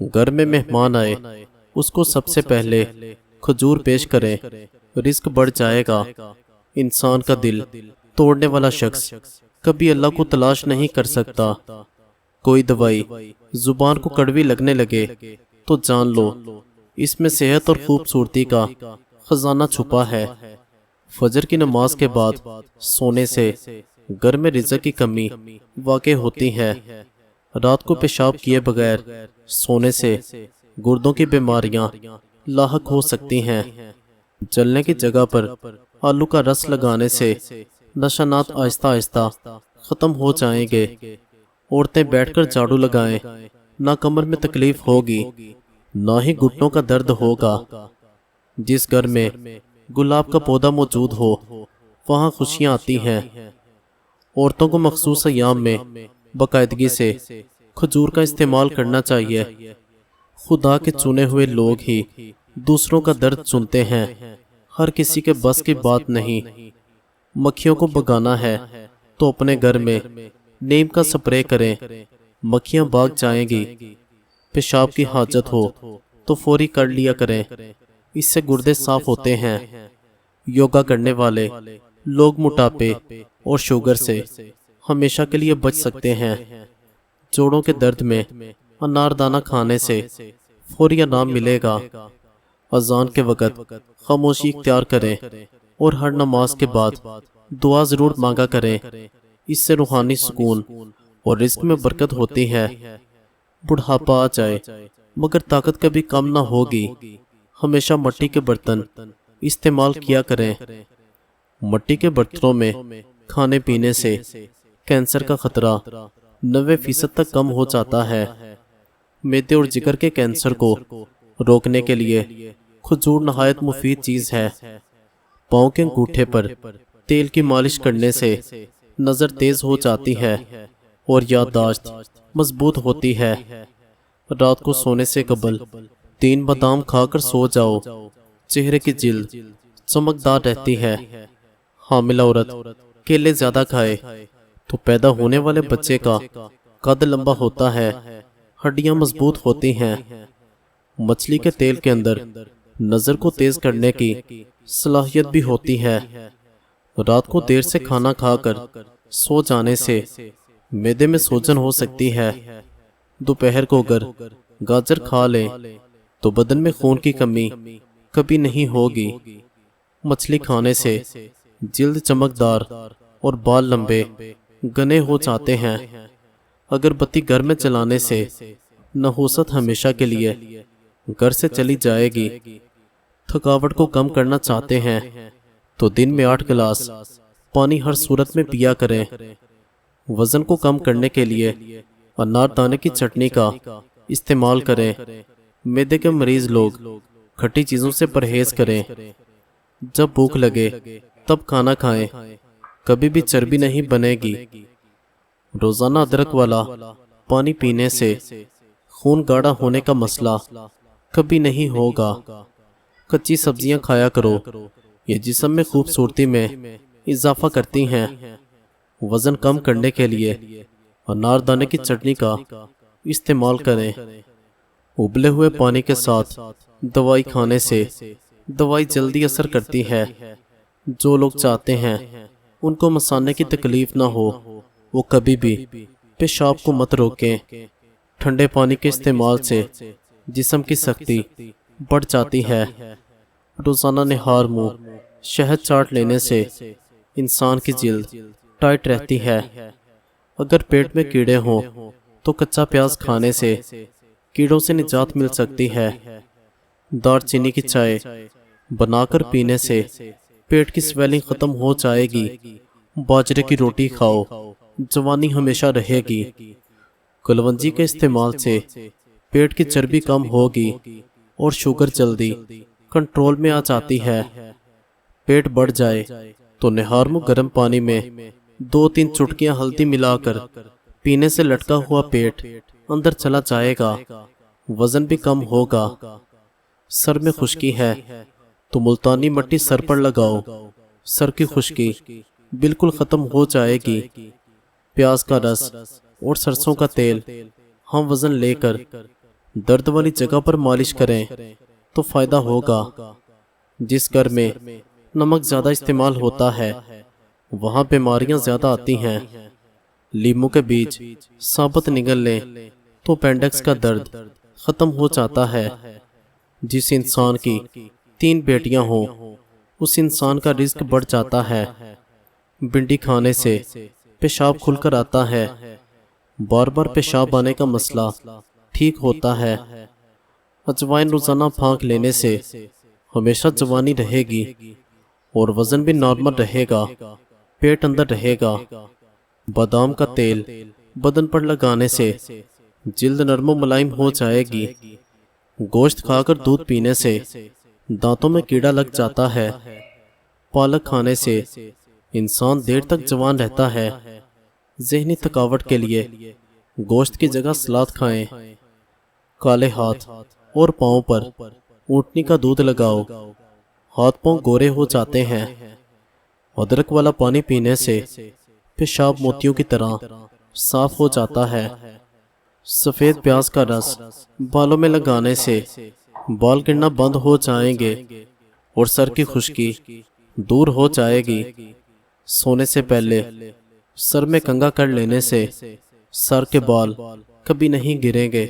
گھر میں مہمان آئے اس کو سب سے پہلے کھجور پیش کریں، رزق بڑھ جائے گا۔ انسان کا دل توڑنے والا شخص کبھی اللہ کو تلاش نہیں کر سکتا۔ کوئی دوائی زبان کو کڑوی لگنے لگے تو جان لو اس میں صحت اور خوبصورتی کا خزانہ چھپا ہے۔ فجر کی نماز کے بعد سونے سے گھر میں رزق کی کمی واقع ہوتی ہے۔ رات کو پیشاب کیے بغیر سونے سے گردوں کی بیماریاں لاحق ہو سکتی ہیں۔ جلنے کی جگہ پر آلو کا رس لگانے سے نشانات آہستہ آہستہ ختم ہو جائیں گے۔ عورتیں بیٹھ کر جھاڑو لگائیں، نہ کمر میں تکلیف ہوگی نہ ہی گھٹنوں کا درد ہوگا۔ جس گھر میں گلاب کا پودا موجود ہو وہاں خوشیاں آتی ہیں۔ عورتوں کو مخصوص ایام میں باقاعدگی سے کھجور کا استعمال کرنا چاہیے۔ خدا کے چنے ہوئے لوگ ہی دوسروں کا درد سنتے ہیں، ہر کسی کے بس کی بات نہیں۔ مکھیوں کو بھگانا ہے تو اپنے گھر میں نیم کا سپرے کریں، مکھیاں بھاگ جائیں گی۔ پیشاب کی حاجت ہو تو فوری کر لیا کریں، اس سے گردے صاف ہوتے ہیں۔ یوگا کرنے والے لوگ موٹاپے اور شوگر سے ہمیشہ کے لیے بچ سکتے ہیں۔ جوڑوں کے درد میں اناردانہ کھانے سے فوری آرام ملے گا۔ اذان کے وقت خاموشی اختیار کریں اور ہر نماز کے بعد دعا ضرور مانگا کریں، اس سے روحانی سکون اور رزق میں برکت ہوتی ہے۔ بڑھاپا آ جائے مگر طاقت کبھی کم نہ ہوگی، ہمیشہ مٹی کے برتن استعمال کیا کریں۔ مٹی کے برتنوں میں کھانے پینے سے کینسر کا خطرہ 90% تک کم ہو جاتا ہے۔ معدے اور جگر کے کینسر کو روکنے کے لیے کھجور نہایت مفید چیز ہے۔ پاؤں کے انگوٹھے پر تیل کی مالش کرنے سے نظر تیز ہو جاتی ہے اور یادداشت مضبوط ہوتی ہے۔ رات کو سونے سے قبل 3 بادام کھا کر سو جاؤ، چہرے کی جلد چمکدار رہتی ہے۔ حاملہ عورت کیلے زیادہ کھائے تو پیدا ہونے والے بچے کا قد لمبا ہوتا ہے، ہڈیاں مضبوط ہوتی ہیں۔ مچھلی کے تیل کے اندر نظر کو تیز کرنے کی صلاحیت بھی ہوتی ہے۔ رات کو دیر سے کھانا کھا کر سو جانے سے معدے میں سوجن ہو سکتی ہے۔ دوپہر کو اگر گاجر کھا لیں تو بدن میں خون کی کمی کبھی نہیں ہوگی۔ مچھلی کھانے سے جلد چمکدار اور بال لمبے گھنے ہو جاتے ہیں۔ اگر بتی گھر میں چلانے سے نحوست ہمیشہ کے لیے گھر سے چلی جائے گی۔ تھکاوٹ کو کم کرنا چاہتے ہیں تو دن میں 8 گلاس پانی ہر صورت میں پیا کریں۔ وزن کو کم کرنے کے لیے اناردانے کی چٹنی کا استعمال کریں۔ معدے کے مریض لوگ کھٹی چیزوں سے پرہیز کریں۔ جب بھوک لگے تب کھانا کھائیں، کبھی بھی چربی نہیں بنے گی۔ روزانہ ادرک والا پانی پینے سے خون گاڑھا ہونے کا مسئلہ کبھی نہیں ہوگا۔ کچی سبزیاں کھایا کرو، یہ جسم میں خوبصورتی میں اضافہ کرتی ہیں۔ وزن کم کرنے کے لیے اناردانے کی چٹنی کا استعمال کریں۔ ابلے ہوئے پانی کے ساتھ دوائی کھانے سے دوائی جلدی اثر کرتی ہے۔ جو لوگ چاہتے ہیں ان کو مثانے کی تکلیف نہ ہو وہ کبھی بھی پیشاب کو مت روکیں۔ ٹھنڈے پانی کے استعمال سے جسم کی سختی بڑھ جاتی ہے۔ روزانہ نہار منہ شہد چاٹ لینے سے انسان کی جلد ٹائٹ رہتی ہے۔ اگر پیٹ میں کیڑے ہوں تو کچا پیاز کھانے سے کیڑوں سے نجات مل سکتی ہے۔ دار چینی کی چائے بنا کر پینے سے پیٹ کی سویلنگ ختم ہو جائے گی۔ باجرے کی روٹی کھاؤ، جوانی ہمیشہ رہے گی۔ کلونجی کے استعمال سے پیٹ کی چربی کم ہوگی اور شوگر جلدی کنٹرول میں آ جاتی ہے۔ پیٹ بڑھ جائے تو نہار منہ گرم پانی میں 2-3 چٹکیاں ہلدی ملا کر پینے سے لٹکا ہوا پیٹ اندر چلا جائے گا، وزن بھی کم ہوگا۔ سر میں خشکی ہے تو ملتانی مٹی سر پر لگاؤ، سر کی خشکی بالکل ختم ہو جائے گی۔ پیاز کا رس اور سرسوں کا تیل ہم وزن لے کر درد والی جگہ پر مالش کریں تو فائدہ ہوگا۔ جس گھر میں نمک زیادہ استعمال ہوتا ہے وہاں بیماریاں زیادہ آتی ہیں۔ لیموں کے بیج ثابت نگل لیں تو اپینڈکس کا درد ختم ہو جاتا ہے۔ جس انسان کی 3 بیٹیاں ہوں اس انسان کا رزق بڑھ جاتا ہے۔ بھنڈی کھانے سے پیشاب کھل کر آتا ہے۔ بار بار پیشاب آنے کا مسئلہ ٹھیک ہوتا ہے۔ اجوائن روزانہ پھانک لینے سے ہمیشہ جوانی رہے گی اور وزن بھی نارمل رہے گا، پیٹ اندر رہے گا۔ بادام کا تیل بدن پر لگانے سے جلد نرم و ملائم ہو جائے گی۔ گوشت کھا کر دودھ پینے سے دانتوں میں کیڑا لگ جاتا ہے۔ پالک کھانے سے انسان دیر تک جوان رہتا ہے۔ ذہنی تھکاوٹ کے لیے گوشت کی جگہ سلاد کھائیں۔ کالے ہاتھ اور پاؤں پر اونٹنی کا دودھ لگاؤ، ہاتھ پاؤں گورے ہو جاتے ہیں۔ ادرک والا پانی پینے سے پیشاب موتیوں کی طرح صاف ہو جاتا ہے۔ سفید پیاز کا رس بالوں میں لگانے سے بال گرنا بند ہو جائیں گے اور سر کی خشکی دور ہو جائے گی۔ سونے سے پہلے سر میں کنگھا کر لینے سے سر کے بال کبھی نہیں گریں گے۔